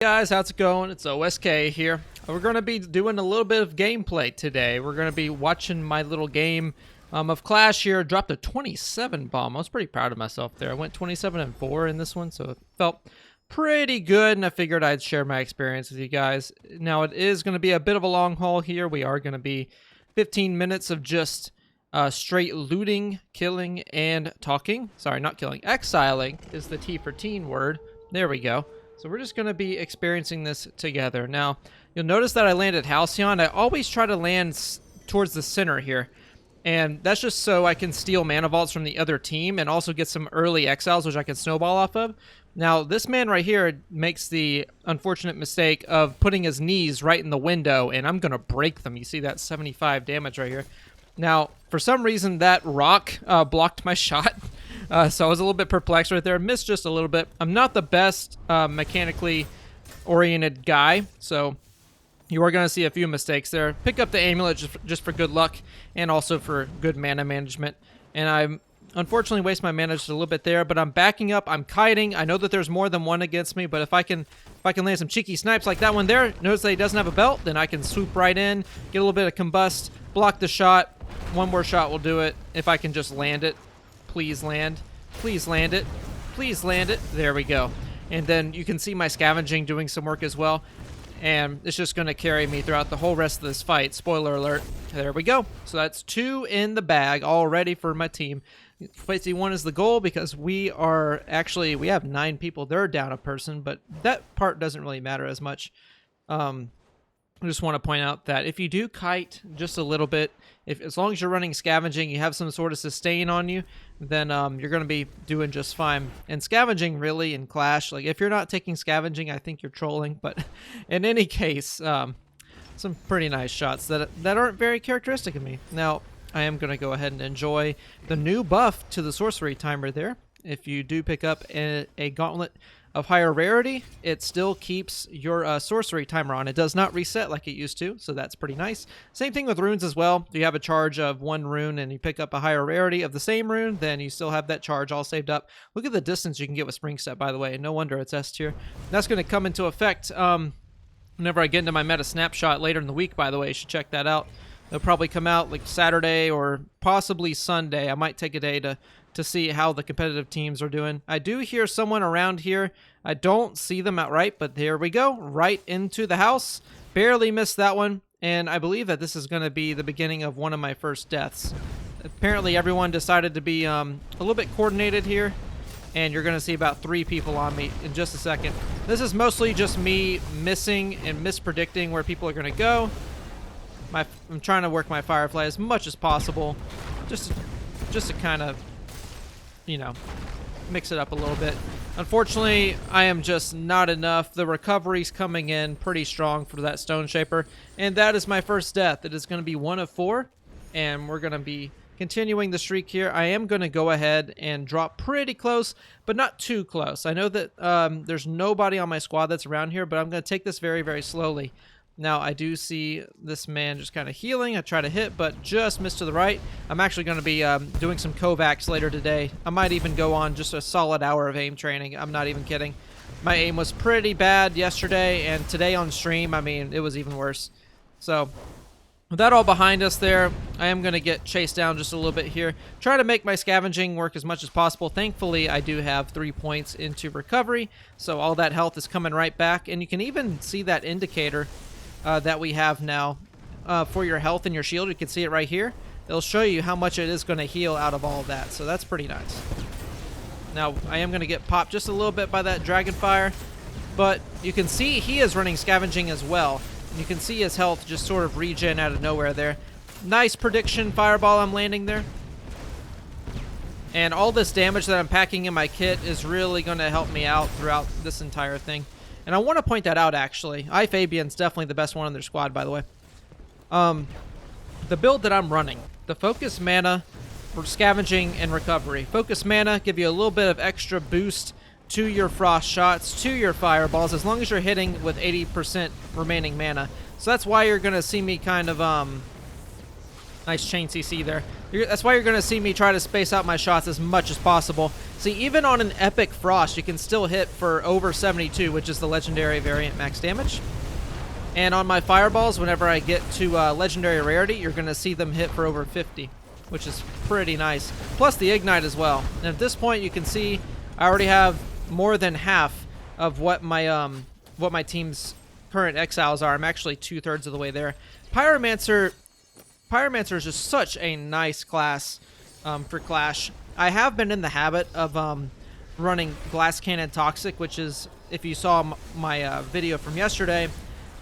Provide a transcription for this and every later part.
Guys, how's it going? It's OSK here. We're going to be doing a little bit of gameplay today. We're going to be watching my little game of Clash here. Dropped a 27 bomb. I was pretty proud of myself there. I went 27 and 4 in this one, so it felt pretty good, and I figured I'd share my experience with you guys. Now, it is going to be a bit of a long haul here. We are going to be 15 minutes of just straight looting, killing, and talking. Sorry, not killing. Exiling is the T for teen word. There we go. So we're just going to be experiencing this together. Now, you'll notice that I landed Halcyon. I always try to land towards the center here. And that's just so I can steal mana vaults from the other team and also get some early exiles, which I can snowball off of. Now, this man right here makes the unfortunate mistake of putting his knees right in the window, and I'm going to break them. You see that 75 damage right here. Now, for some reason, that rock blocked my shot. So I was a little bit perplexed right there. Missed just a little bit. I'm not the best mechanically oriented guy, so you are going to see a few mistakes there. Pick up the amulet just for good luck and also for good mana management. And I unfortunately waste my mana just a little bit there, but I'm backing up. I'm kiting. I know that there's more than one against me, but if I can land some cheeky snipes like that one there, notice that he doesn't have a belt, then I can swoop right in, get a little bit of combust, block the shot. One more shot will do it if I can just land it. Please land. Please land it. Please land it. There we go. And then you can see my scavenging doing some work as well. And it's just going to carry me throughout the whole rest of this fight. Spoiler alert. There we go. So that's 2 in the bag, all ready for my team. 51 is the goal because we have 9 people. They're down a person, but that part doesn't really matter as much. I just want to point out that if you do kite just a little bit, as long as you're running scavenging, you have some sort of sustain on you, then you're going to be doing just fine. And scavenging really in Clash, like if you're not taking scavenging, I think you're trolling. But in any case, some pretty nice shots that aren't very characteristic of me. Now, I am going to go ahead and enjoy the new buff to the sorcery timer there. If you do pick up a gauntlet of higher rarity, it still keeps your sorcery timer on. It does not reset like it used to, so that's pretty nice. Same thing with runes as well. If you have a charge of 1 rune and you pick up a higher rarity of the same rune, then you still have that charge all saved up. Look at the distance you can get with Spring Step, by the way. No wonder it's S tier. That's going to come into effect whenever I get into my meta snapshot later in the week, by the way. You should check that out. It'll probably come out like Saturday or possibly Sunday. I might take a day to see how the competitive teams are doing. I do hear someone around here. I don't see them outright, but there we go. Right into the house. Barely missed that one. And I believe that this is going to be the beginning of one of my first deaths. Apparently everyone decided to be a little bit coordinated here. And you're going to see about 3 people on me in just a second. This is mostly just me missing and mispredicting where people are going to go. I'm trying to work my Firefly as much as possible. Just to kind of, mix it up a little bit. Unfortunately, I am just not enough. The recovery's coming in pretty strong for that Stone Shaper, and that is my first death. It is going to be 1 of 4, and we're going to be continuing the streak here. I am going to go ahead and drop pretty close, but not too close. I know that there's nobody on my squad that's around here, but I'm going to take this very, very slowly. Now, I do see this man just kind of healing. I try to hit, but just missed to the right. I'm actually going to be doing some Kovacs later today. I might even go on just a solid hour of aim training. I'm not even kidding. My aim was pretty bad yesterday, and today on stream, I mean, it was even worse. So, with that all behind us there, I am going to get chased down just a little bit here. Try to make my scavenging work as much as possible. Thankfully, I do have 3 points into recovery, so all that health is coming right back. And you can even see that indicator that we have now for your health and your shield. You can see it right here. It'll show you how much it is going to heal out of all of that, so that's pretty nice. Now, I am going to get popped just a little bit by that Dragonfire, but you can see he is running scavenging as well. You can see his health just sort of regen out of nowhere there. Nice prediction fireball I'm landing there. And all this damage that I'm packing in my kit is really going to help me out throughout this entire thing. And I want to point that out, actually. Fabian's definitely the best one on their squad, by the way. The build that I'm running, the focus mana for scavenging and recovery. Focus mana, give you a little bit of extra boost to your frost shots, to your fireballs, as long as you're hitting with 80% remaining mana. So that's why you're going to see me kind of Nice chain CC there. That's why you're going to see me try to space out my shots as much as possible. See, even on an epic Frost, you can still hit for over 72, which is the legendary variant max damage. And on my fireballs, whenever I get to legendary rarity, you're going to see them hit for over 50, which is pretty nice. Plus the ignite as well. And at this point, you can see I already have more than half of what my team's current exiles are. I'm actually 2/3 of the way there. Pyromancer is just such a nice class for Clash. I have been in the habit of running Glass Cannon Toxic, which is, if you saw my video from yesterday,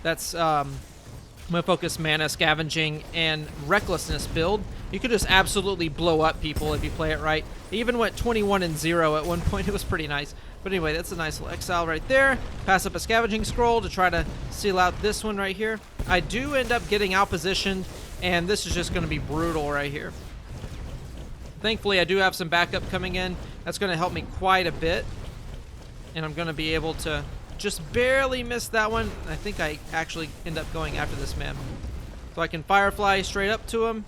that's my focus mana, scavenging, and recklessness build. You could just absolutely blow up people if you play it right. It even went 21-0 at one point. It was pretty nice. But anyway, that's a nice little exile right there. Pass up a scavenging scroll to try to seal out this one right here. I do end up getting outpositioned, and this is just going to be brutal right here. Thankfully, I do have some backup coming in. That's going to help me quite a bit. And I'm going to be able to just barely miss that one. I think I actually end up going after this man. So I can Firefly straight up to him.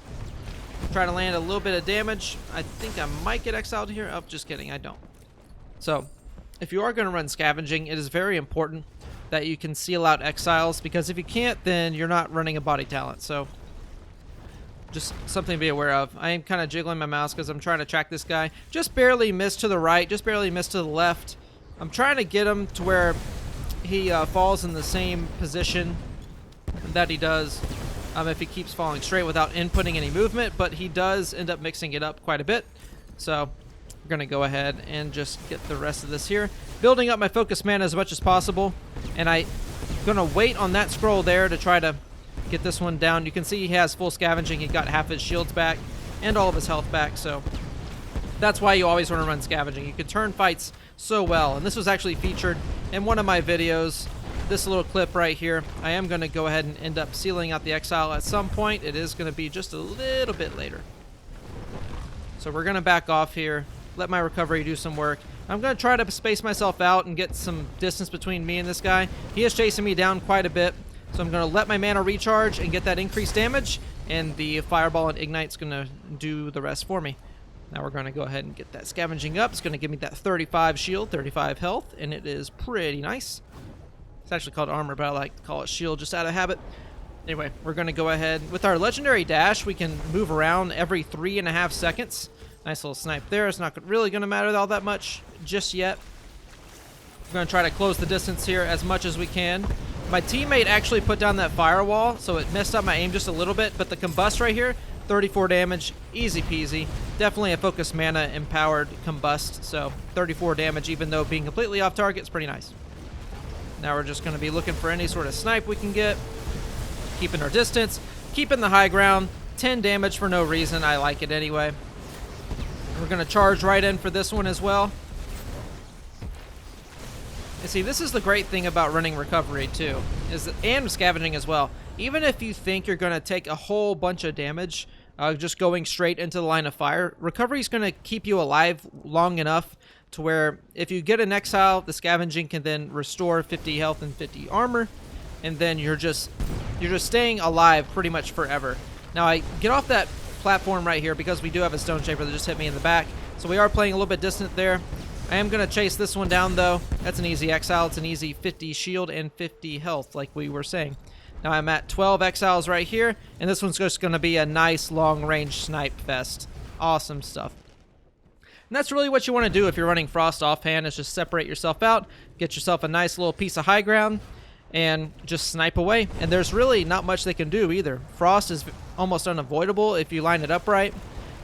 Try to land a little bit of damage. I think I might get exiled here. Oh, just kidding. I don't. So, if you are going to run scavenging, it is very important that you can seal out exiles, because if you can't, then you're not running a body talent. So, just something to be aware of. I am kind of jiggling my mouse because I'm trying to track this guy. Just barely missed to the right. Just barely missed to the left. I'm trying to get him to where he falls in the same position that he does if he keeps falling straight without inputting any movement, but he does end up mixing it up quite a bit. So we're going to go ahead and just get the rest of this here. Building up my focus mana as much as possible, and I'm going to wait on that scroll there to try to get this one down. You can see he has full scavenging. He got half his shields back and all of his health back, so that's why you always want to run scavenging. You can turn fights so well, and this was actually featured in one of my videos, this little clip right here. I am going to go ahead and end up sealing out the exile at some point. It is going to be just a little bit later. So we're going to back off here, let my recovery do some work. I'm going to try to space myself out and get some distance between me and this guy. He is chasing me down quite a bit, so I'm going to let my mana recharge and get that increased damage, and the Fireball and Ignite's going to do the rest for me. Now we're going to go ahead and get that scavenging up. It's going to give me that 35 shield, 35 health, and it is pretty nice. It's actually called armor, but I like to call it shield just out of habit. Anyway, we're going to go ahead. With our legendary dash, we can move around every 3.5 seconds. Nice little snipe there. It's not really going to matter all that much just yet. We're going to try to close the distance here as much as we can. My teammate actually put down that firewall, so it messed up my aim just a little bit, but the combust right here, 34 damage, easy peasy. Definitely a focus mana empowered combust, so 34 damage, even though being completely off target is pretty nice. Now we're just going to be looking for any sort of snipe we can get, keeping our distance, keeping the high ground. 10 damage for no reason. I like it anyway. We're going to charge right in for this one as well. And see, this is the great thing about running recovery too, and scavenging as well. Even if you think you're going to take a whole bunch of damage just going straight into the line of fire, recovery is going to keep you alive long enough to where if you get an exile, the scavenging can then restore 50 health and 50 armor, and then you're just staying alive pretty much forever. Now I get off that platform right here because we do have a stone shaper that just hit me in the back, so we are playing a little bit distant there. I am going to chase this one down though. That's an easy exile. It's an easy 50 shield and 50 health like we were saying. Now I'm at 12 exiles right here, and this one's just going to be a nice long range snipe fest. Awesome stuff. And that's really what you want to do if you're running Frost offhand, is just separate yourself out, get yourself a nice little piece of high ground, and just snipe away. And there's really not much they can do either. Frost is almost unavoidable if you line it up right.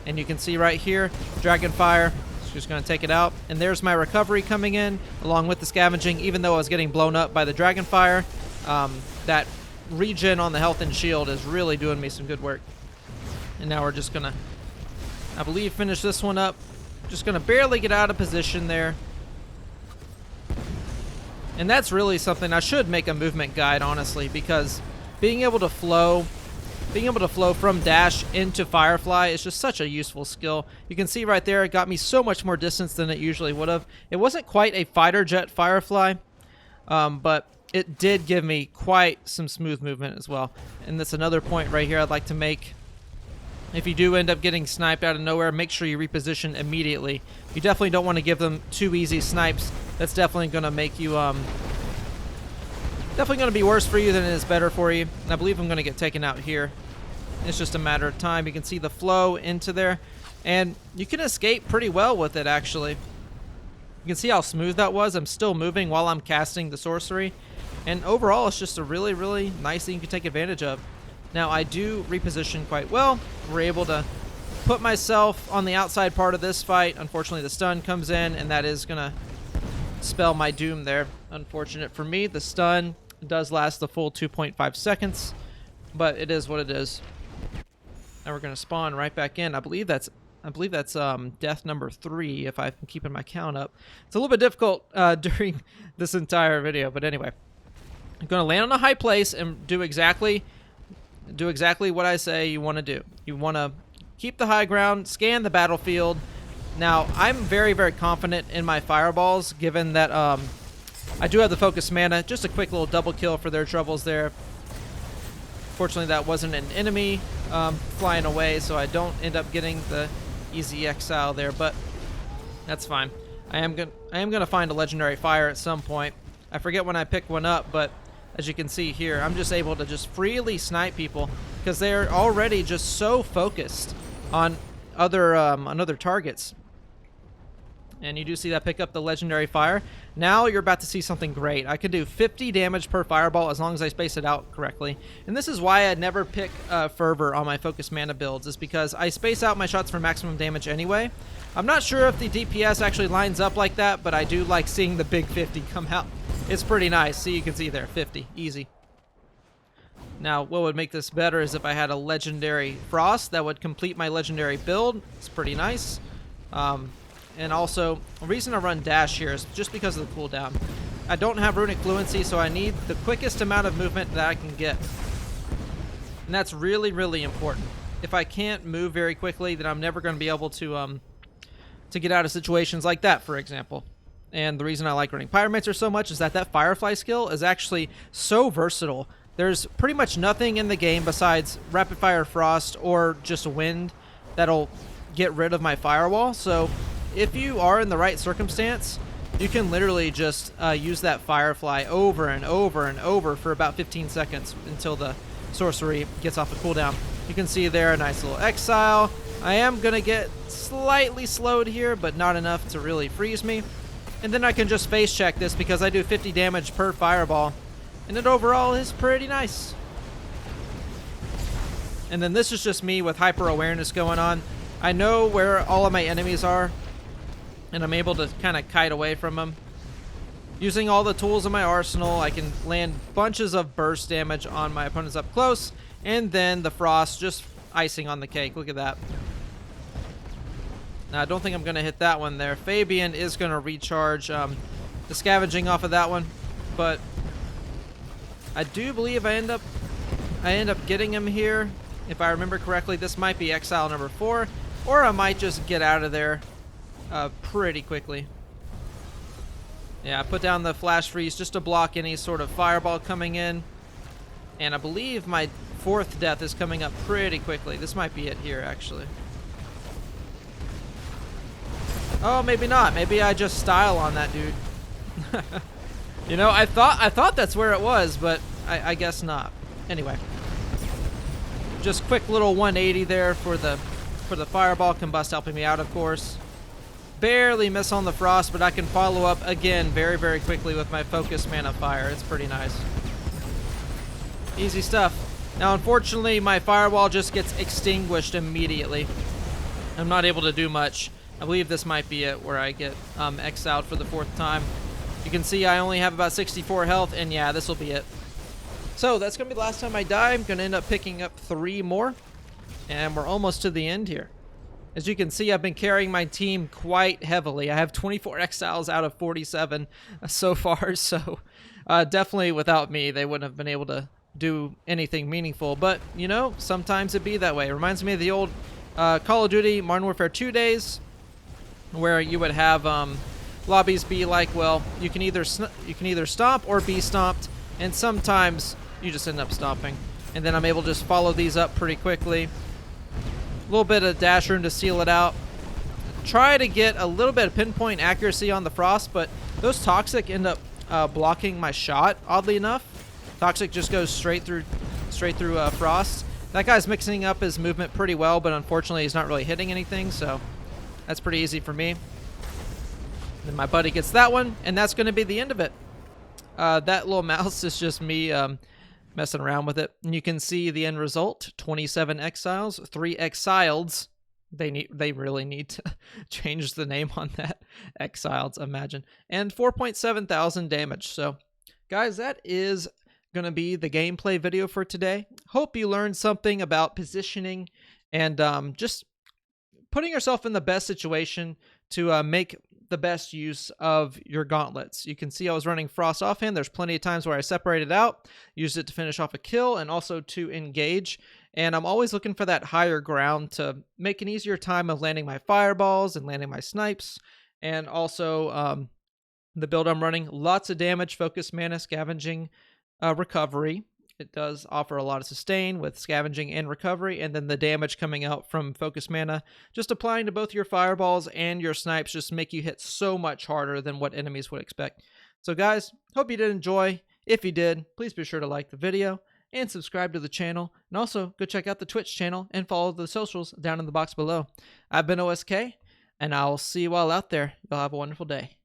And you can see right here, Dragonfire, just going to take it out. And there's my recovery coming in, along with the scavenging. Even though I was getting blown up by the Dragonfire, that regen on the health and shield is really doing me some good work. And now we're just going to, I believe, finish this one up. Just going to barely get out of position there. And that's really something I should make a movement guide, honestly, because being able to flow from dash into Firefly is just such a useful skill. You can see right there, it got me so much more distance than it usually would have. It wasn't quite a fighter jet Firefly, but it did give me quite some smooth movement as well. And that's another point right here I'd like to make. if you do end up getting sniped out of nowhere, make sure you reposition immediately. You definitely don't want to give them too easy snipes. That's definitely going to make you, definitely going to be worse for you than it is better for you. And I believe I'm going to get taken out here. It's just a matter of time. You can see the flow into there, and you can escape pretty well with it, actually. You can see how smooth that was. I'm still moving while I'm casting the sorcery, and overall, it's just a really, really nice thing you can take advantage of. Now, I do reposition quite well. We're able to put myself on the outside part of this fight. Unfortunately, the stun comes in, and that is going to spell my doom there. Unfortunate for me, the stun does last the full 2.5 seconds, but it is what it is. Now we're going to spawn right back in. I believe that's death number 3, if I'm keeping my count up. It's a little bit difficult during this entire video, but anyway. I'm going to land on a high place and do exactly what I say you want to do. You want to keep the high ground, scan the battlefield. Now, I'm very, very confident in my fireballs, given that I do have the focus mana. Just a quick little double kill for their troubles there. Fortunately, that wasn't an enemy flying away, so I don't end up getting the easy exile there, but that's fine. I am gonna find a legendary fire at some point. I forget when I pick one up, but as you can see here, I'm just able to just freely snipe people because they're already just so focused on other targets. And you do see that pick up the legendary fire. Now you're about to see something great. I can do 50 damage per fireball as long as I space it out correctly. And this is why I never pick Fervor on my focus mana builds, is because I space out my shots for maximum damage anyway. I'm not sure if the DPS actually lines up like that, but I do like seeing the big 50 come out. It's pretty nice. See, you can see there, 50, easy. Now, what would make this better is if I had a legendary Frost that would complete my legendary build. It's pretty nice. And also, the reason I run Dash here is just because of the cooldown. I don't have Runic Fluency, so I need the quickest amount of movement that I can get. And that's really, really important. If I can't move very quickly, then I'm never going to be able to get out of situations like that, for example. And the reason I like running Pyromancer so much is that Firefly skill is actually so versatile. There's pretty much nothing in the game besides Rapid Fire Frost or just Wind that'll get rid of my Firewall. So if you are in the right circumstance, you can literally just use that Firefly over and over and over for about 15 seconds until the sorcery gets off the cooldown. You can see there a nice little exile. I am going to get slightly slowed here, but not enough to really freeze me. And then I can just face check this because I do 50 damage per fireball. And it overall is pretty nice. And then this is just me with hyper awareness going on. I know where all of my enemies are, and I'm able to kind of kite away from them. Using all the tools in my arsenal, I can land bunches of burst damage on my opponents up close, and then the Frost just icing on the cake. Look at that. Now, I don't think I'm going to hit that one there. Fabian is going to recharge the scavenging off of that one, but I do believe I end up getting him here. If I remember correctly, this might be exile number 4, or I might just get out of there pretty quickly. Yeah, I put down the flash freeze just to block any sort of fireball coming in, and I believe my 4th death is coming up pretty quickly. This might be it here, actually. Oh, maybe not. Maybe I just style on that dude. You know, I thought that's where it was, but I guess not. Anyway, just quick little 180 there for the fireball. Combust helping me out, of course. Barely miss on the Frost, but I can follow up again very, very quickly with my focus mana fire. It's pretty nice. Easy stuff. Now, unfortunately, my firewall just gets extinguished immediately. I'm not able to do much. I believe this might be it where I get exiled for the 4th time. You can see I only have about 64 health, and yeah, this will be it. So that's going to be the last time I die. I'm going to end up picking up 3 more, and we're almost to the end here. As you can see, I've been carrying my team quite heavily. I have 24 exiles out of 47 so far, so definitely without me, they wouldn't have been able to do anything meaningful. But, you know, sometimes it be that way. It reminds me of the old Call of Duty Modern Warfare 2 days, where you would have lobbies be like, well, you can either stomp or be stomped, and sometimes you just end up stomping. And then I'm able to just follow these up pretty quickly. A little bit of dash room to seal it out. Try to get a little bit of pinpoint accuracy on the Frost, but those Toxic end up blocking my shot, oddly enough. Toxic just goes straight through Frost. That guy's mixing up his movement pretty well, but unfortunately he's not really hitting anything, so that's pretty easy for me. Then my buddy gets that one, and that's going to be the end of it. That little mouse is just me messing around with it. And you can see the end result, 27 exiles, 3 exileds. They really need to change the name on that. Exileds, imagine. And 4.7 thousand damage. So, guys, that is going to be the gameplay video for today. Hope you learned something about positioning and just putting yourself in the best situation to make the best use of your gauntlets. You can see I was running Frost offhand. There's plenty of times where I separated out, used it to finish off a kill, and also to engage. And I'm always looking for that higher ground to make an easier time of landing my fireballs and landing my snipes. And also the build I'm running, lots of damage, focus mana, scavenging, recovery. It does offer a lot of sustain with scavenging and recovery, and then the damage coming out from focus mana, just applying to both your fireballs and your snipes, just make you hit so much harder than what enemies would expect. So guys, hope you did enjoy. If you did, please be sure to like the video and subscribe to the channel, and also go check out the Twitch channel and follow the socials down in the box below. I've been OSK, and I'll see you all out there. Y'all have a wonderful day.